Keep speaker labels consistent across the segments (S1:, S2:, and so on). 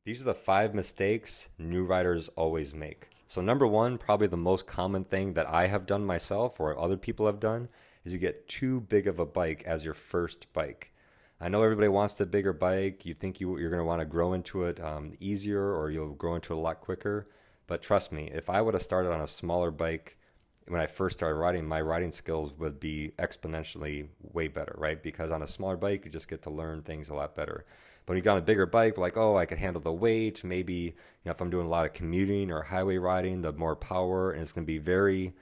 S1: These are the 5 mistakes new riders always make. So number one, probably the most common thing that I have done myself or other people have done is you get too big of a bike as your first bike. I know everybody wants the bigger bike. You think you're going to want to grow into it easier or you'll grow into it a lot quicker. But trust me, if I would have started on a smaller bike when I first started riding, my riding skills would be exponentially way better, right? Because on a smaller bike, you just get to learn things a lot better. But when you got on a bigger bike, like, oh, I could handle the weight. Maybe, if I'm doing a lot of commuting or highway riding, the more power, and it's going to be very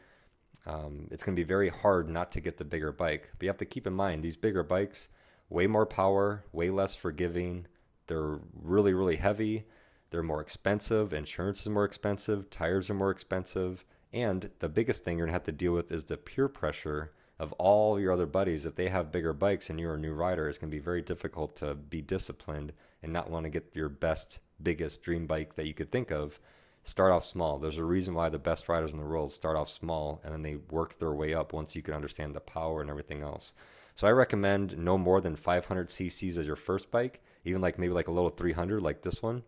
S1: hard not to get the bigger bike. But you have to keep in mind these bigger bikes, way more power, way less forgiving. They're really, really heavy. They're more expensive. Insurance is more expensive. Tires are more expensive. And the biggest thing you're going to have to deal with is the peer pressure of all your other buddies. If they have bigger bikes and you're a new rider, it's going to be very difficult to be disciplined and not want to get your best, biggest dream bike that you could think of. Start off small. There's a reason why the best riders in the world start off small and then they work their way up once you can understand the power and everything else. So I recommend no more than 500 cc's as your first bike, even like maybe like a little 300 like this one.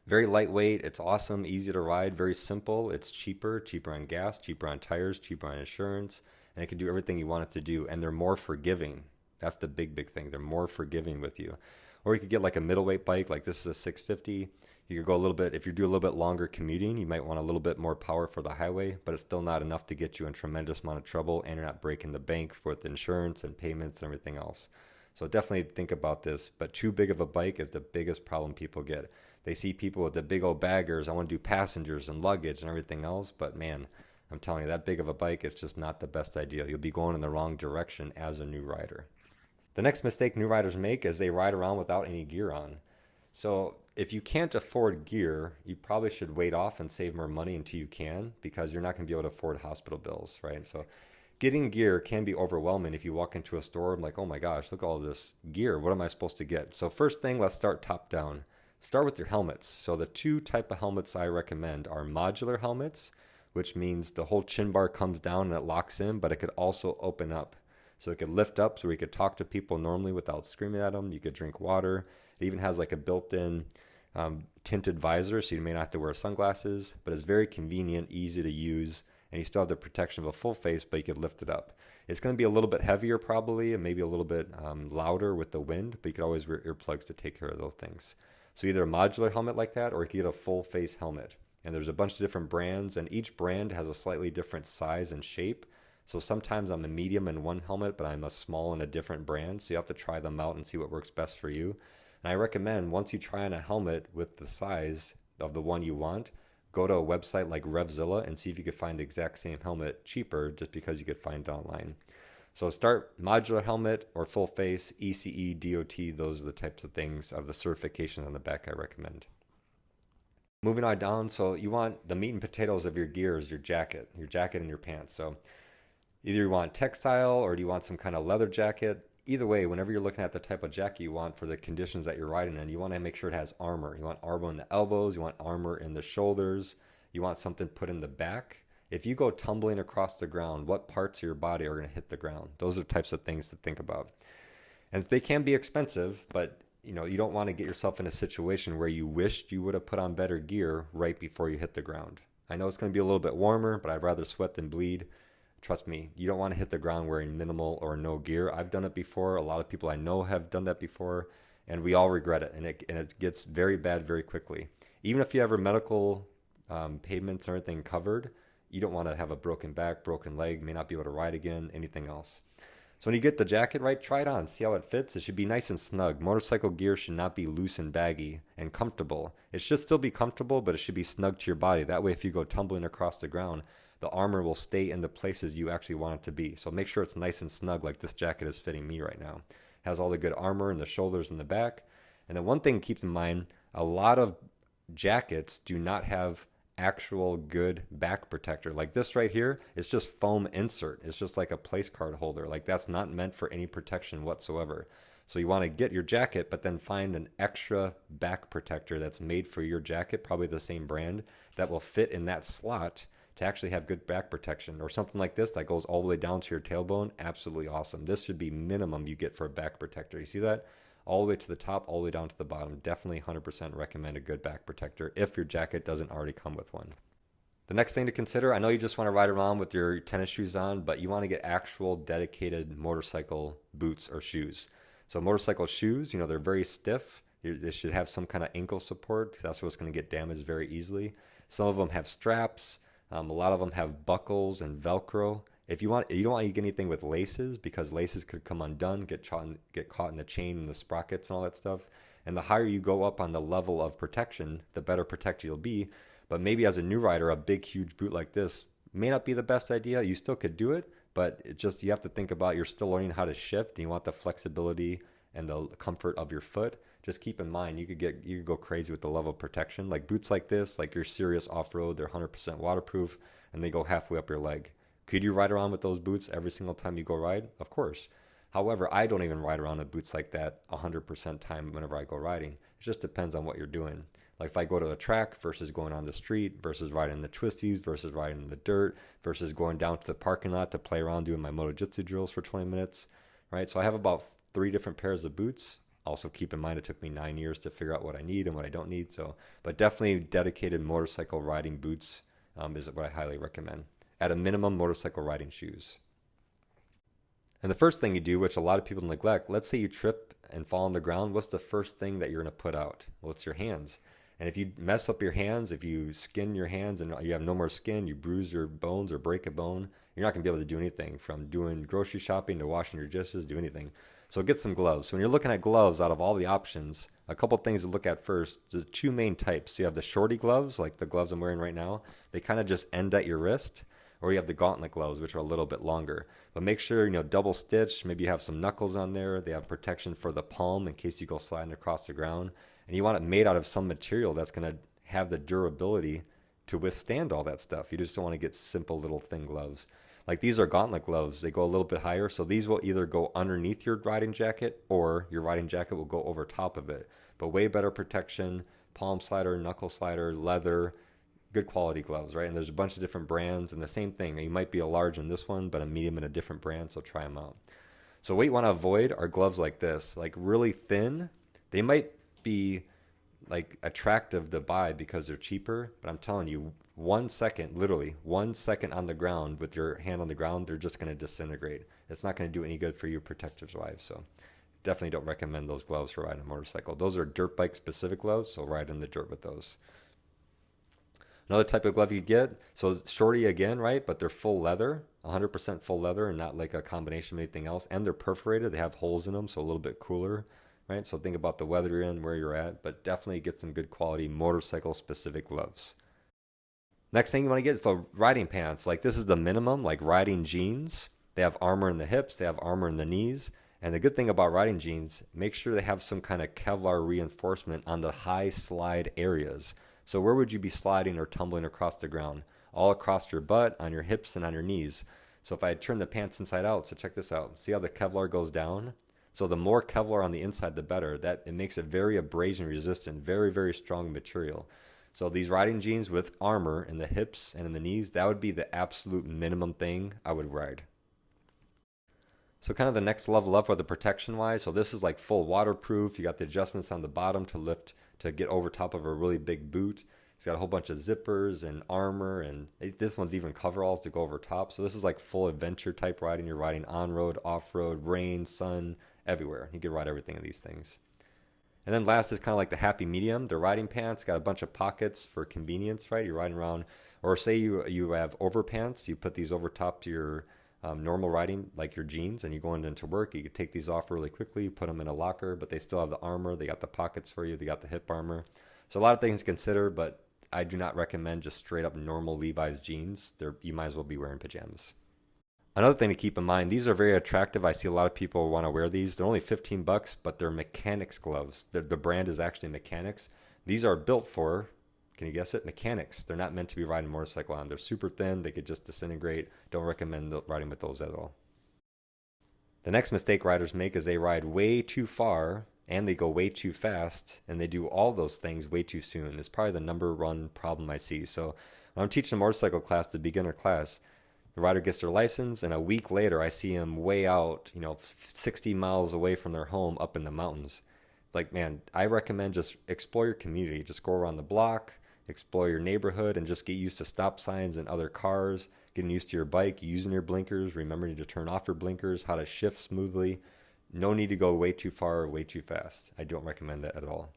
S1: Very lightweight, it's awesome, easy to ride, very simple. It's cheaper on gas, cheaper on tires, cheaper on insurance, and it can do everything you want it to do. And they're more forgiving. That's the big thing. They're more forgiving with you. Or you could get like a middleweight bike, like this is a 650. You could go a little bit, if you do a little bit longer commuting, you might want a little bit more power for the highway, but it's still not enough to get you in tremendous amount of trouble, and you're not breaking the bank with insurance and payments and everything else. So definitely think about this, but too big of a bike is the biggest problem people get. They see people with the big old baggers, I want to do passengers and luggage and everything else, but man, I'm telling you, that big of a bike is just not the best idea. You'll be going in the wrong direction as a new rider. The next mistake new riders make is they ride around without any gear on. So if you can't afford gear, you probably should wait off and save more money until you can, because you're not going to be able to afford hospital bills, right? So getting gear can be overwhelming if you walk into a store and like, oh my gosh, look at all this gear. What am I supposed to get? So first thing, let's start top down. Start with your helmets. So the two type of helmets I recommend are modular helmets, which means the whole chin bar comes down and it locks in, but it could also open up. So it could lift up so we could talk to people normally without screaming at them. You could drink water. It even has like a built-in tinted visor, so you may not have to wear sunglasses, but it's very convenient, easy to use, and you still have the protection of a full face, but you could lift it up. It's going to be a little bit heavier probably, and maybe a little bit louder with the wind, but you could always wear earplugs to take care of those things. So either a modular helmet like that, or you could get a full face helmet. And there's a bunch of different brands, and each brand has a slightly different size and shape. So sometimes I'm a medium in one helmet, but I'm a small in a different brand. So you have to try them out and see what works best for you. And I recommend once you try on a helmet with the size of the one you want, go to a website like Revzilla and see if you could find the exact same helmet cheaper, just because you could find it online. So start modular helmet or full face, ECE, DOT, those are the types of things of the certifications on the back I recommend. Moving on down, so you want the meat and potatoes of your gear is your jacket and your pants. So either you want textile or do you want some kind of leather jacket. Either way, whenever you're looking at the type of jacket you want for the conditions that you're riding in, you want to make sure it has armor. You want armor in the elbows, you want armor in the shoulders, you want something put in the back. If you go tumbling across the ground, what parts of your body are going to hit the ground? Those are types of things to think about. And they can be expensive, but you don't want to get yourself in a situation where you wished you would have put on better gear right before you hit the ground. I know it's going to be a little bit warmer, but I'd rather sweat than bleed. Trust me, you don't want to hit the ground wearing minimal or no gear. I've done it before. A lot of people I know have done that before, and we all regret it. And it gets very bad very quickly. Even if you have your medical payments and everything covered, you don't want to have a broken back, broken leg, may not be able to ride again, anything else. So when you get the jacket right, try it on, see how it fits. It should be nice and snug. Motorcycle gear should not be loose and baggy and comfortable. It should still be comfortable, but it should be snug to your body. That way, if you go tumbling across the ground, the armor will stay in the places you actually want it to be. So make sure it's nice and snug, like this jacket is fitting me right now. It has all the good armor in the shoulders and the back. And then one thing to keep in mind, a lot of jackets do not have actual good back protector. Like this right here, it's just foam insert. It's just like a place card holder. Like that's not meant for any protection whatsoever. So you want to get your jacket, but then find an extra back protector that's made for your jacket, probably the same brand, that will fit in that slot to actually have good back protection. Or something like this that goes all the way down to your tailbone. Absolutely awesome. This should be minimum you get for a back protector. You see that? all the way to the top, all the way down to the bottom. Definitely 100% recommend a good back protector if your jacket doesn't already come with one. The next thing to consider, I know you just want to ride around with your tennis shoes on, but you want to get actual dedicated motorcycle boots or shoes. So motorcycle shoes, they're very stiff. They should have some kind of ankle support. That's what's going to get damaged very easily. Some of them have straps. A lot of them have buckles and Velcro. You don't want to get anything with laces, because laces could come undone, get caught in the chain and the sprockets and all that stuff. And the higher you go up on the level of protection, the better protected you'll be. But maybe as a new rider, a big, huge boot like this may not be the best idea. You still could do it, but you have to think about, you're still learning how to shift, and you want the flexibility and the comfort of your foot. Just keep in mind, you could go crazy with the level of protection. Like boots like this, like your serious off-road, they're 100% waterproof, and they go halfway up your leg. Could you ride around with those boots every single time you go ride? Of course. However, I don't even ride around with boots like that 100% time whenever I go riding. It just depends on what you're doing. Like if I go to the track versus going on the street versus riding the twisties versus riding in the dirt versus going down to the parking lot to play around doing my MotoJitsu drills for 20 minutes, right? So I have about 3 different pairs of boots. Also keep in mind, it took me 9 years to figure out what I need and what I don't need. But definitely dedicated motorcycle riding boots is what I highly recommend. At a minimum, motorcycle riding shoes. And the first thing you do, which a lot of people neglect, let's say you trip and fall on the ground, what's the first thing that you're going to put out? Well, it's your hands. And if you mess up your hands, if you skin your hands and you have no more skin, you bruise your bones or break a bone, you're not going to be able to do anything, from doing grocery shopping to washing your dishes, do anything. So get some gloves. So when you're looking at gloves, out of all the options, a couple things to look at first. The 2 main types. So you have the shorty gloves, like the gloves I'm wearing right now. They kind of just end at your wrist. Or you have the gauntlet gloves, which are a little bit longer. But make sure, double stitch. Maybe you have some knuckles on there. They have protection for the palm in case you go sliding across the ground. And you want it made out of some material that's going to have the durability to withstand all that stuff. You just don't want to get simple little thin gloves. Like these are gauntlet gloves. They go a little bit higher. So these will either go underneath your riding jacket, or your riding jacket will go over top of it. But way better protection, palm slider, knuckle slider, leather, good quality gloves, right? And there's a bunch of different brands, and the same thing. You might be a large in this one, but a medium in a different brand, so try them out. So what you want to avoid are gloves like this, like really thin. They might be like attractive to buy because they're cheaper, but I'm telling you, 1 second, literally 1 second on the ground with your hand on the ground, they're just going to disintegrate. It's not going to do any good for you protectors wise. So definitely don't recommend those gloves for riding a motorcycle. Those are dirt bike specific gloves, so ride in the dirt with those. Another type of glove you get, so shorty again, right? But they're full leather, 100% full leather, and not like a combination of anything else. And they're perforated. They have holes in them, so a little bit cooler, right? So think about the weather you're in, where you're at, but definitely get some good quality motorcycle specific gloves. Next thing you want to get is the riding pants. Like this is the minimum, like riding jeans. They have armor in the hips. They have armor in the knees. And the good thing about riding jeans, make sure they have some kind of Kevlar reinforcement on the high slide areas. So where would you be sliding or tumbling across the ground? All across your butt, on your hips, and on your knees. So if I turn the pants inside out, so check this out. See how the Kevlar goes down? So the more Kevlar on the inside, the better. That it makes it very abrasion resistant, very, very strong material. So these riding jeans with armor in the hips and in the knees, that would be the absolute minimum thing I would ride. So kind of the next level up for the protection wise. So this is like full waterproof. You got the adjustments on the bottom to lift, to get over top of a really big boot. It's got a whole bunch of zippers and armor, and this one's even coveralls to go over top. So this is like full adventure type riding. You're riding on road, off road, rain, sun, everywhere. You can ride everything in these things. And then last is kind of like the happy medium. The riding pants got a bunch of pockets for convenience, right? You're riding around, or say you have overpants. You put these over top to your normal riding, like your jeans, and you going into work, you could take these off really quickly, put them in a locker, but they still have the armor. They got the pockets for you. They got the hip armor. So a lot of things to consider, but I do not recommend just straight up normal Levi's jeans. You might as well be wearing pajamas. Another thing to keep in mind, these are very attractive. I see a lot of people want to wear these. They're only $15, but they're mechanics gloves. The brand is actually Mechanics. These are built for, can you guess it? Mechanics. They're not meant to be riding a motorcycle on. They're super thin. They could just disintegrate. Don't recommend riding with those at all. The next mistake riders make is they ride way too far and they go way too fast, and they do all those things way too soon. It's probably the number one problem I see. So when I'm teaching a motorcycle class, the beginner class, the rider gets their license, and a week later I see him way out, 60 miles away from their home up in the mountains. like, man, I recommend just explore your community. Just go around the block, explore your neighborhood, and just get used to stop signs and other cars, getting used to your bike, using your blinkers, remembering to turn off your blinkers, how to shift smoothly. No need to go way too far or way too fast. I don't recommend that at all.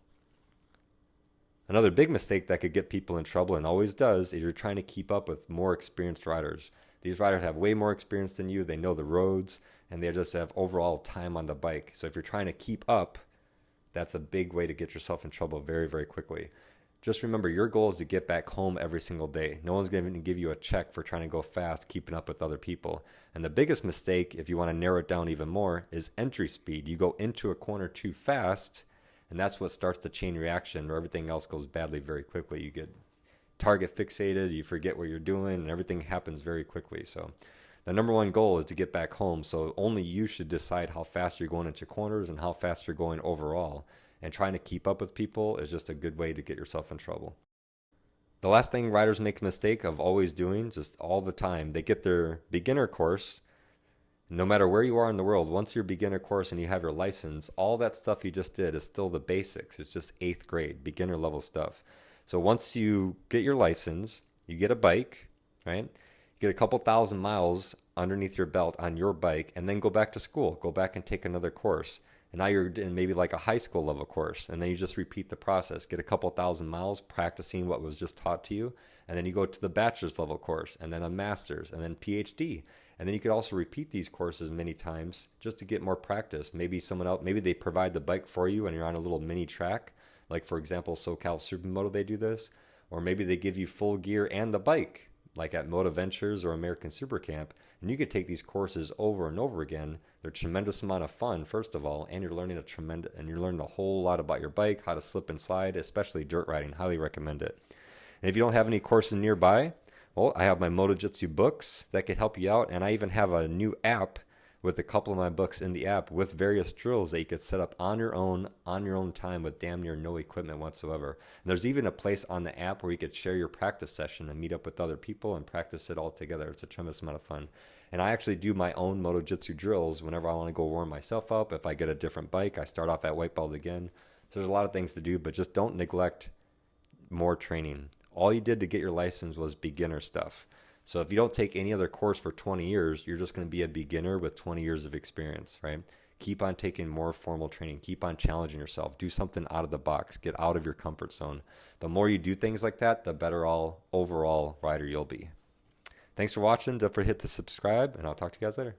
S1: Another big mistake that could get people in trouble, and always does, is you're trying to keep up with more experienced riders. These riders have way more experience than you. They know the roads, and they just have overall time on the bike. So if you're trying to keep up, that's a big way to get yourself in trouble very, very quickly. Just remember, your goal is to get back home every single day. No one's going to give you a check for trying to go fast, keeping up with other people. And the biggest mistake, if you want to narrow it down even more, is entry speed. You go into a corner too fast, and that's what starts the chain reaction, where everything else goes badly very quickly. You get target fixated, you forget what you're doing, and everything happens very quickly. So the number one goal is to get back home. So only you should decide how fast you're going into corners and how fast you're going overall. And trying to keep up with people is just a good way to get yourself in trouble. The last thing riders make a mistake of always doing, just all the time, they get their beginner course. No matter where you are in the world, once you're beginner course and you have your license, all that stuff you just did is still the basics. It's just 8th grade, beginner level stuff. So once you get your license, you get a bike, right? You get a couple thousand miles underneath your belt on your bike, and then go back to school. Go back and take another course. And now you're in maybe like a high school level course, and then you just repeat the process. Get a couple thousand miles practicing what was just taught to you, and then you go to the bachelor's level course, and then a master's, and then PhD. And then you could also repeat these courses many times just to get more practice. Maybe someone else, maybe they provide the bike for you and you're on a little mini track. Like, for example, SoCal Supermoto, they do this. Or maybe they give you full gear and the bike, like at MotoVentures or American Supercamp. And you could take these courses over and over again. They're a tremendous amount of fun, first of all, and you're learning a whole lot about your bike, how to slip and slide, especially dirt riding. Highly recommend it. And if you don't have any courses nearby, well, I have my MotoJitsu books that can help you out, and I even have a new app with a couple of my books in the app with various drills that you could set up on your own time with damn near no equipment whatsoever. And there's even a place on the app where you could share your practice session and meet up with other people and practice it all together. It's a tremendous amount of fun. And I actually do my own MotoJitsu drills whenever I want to go warm myself up. If I get a different bike, I start off at white belt again. So there's a lot of things to do, but just don't neglect more training. All you did to get your license was beginner stuff. So if you don't take any other course for 20 years, you're just going to be a beginner with 20 years of experience, right? Keep on taking more formal training. Keep on challenging yourself. Do something out of the box. Get out of your comfort zone. The more you do things like that, the better overall rider you'll be. Thanks for watching. Don't forget to hit the subscribe, and I'll talk to you guys later.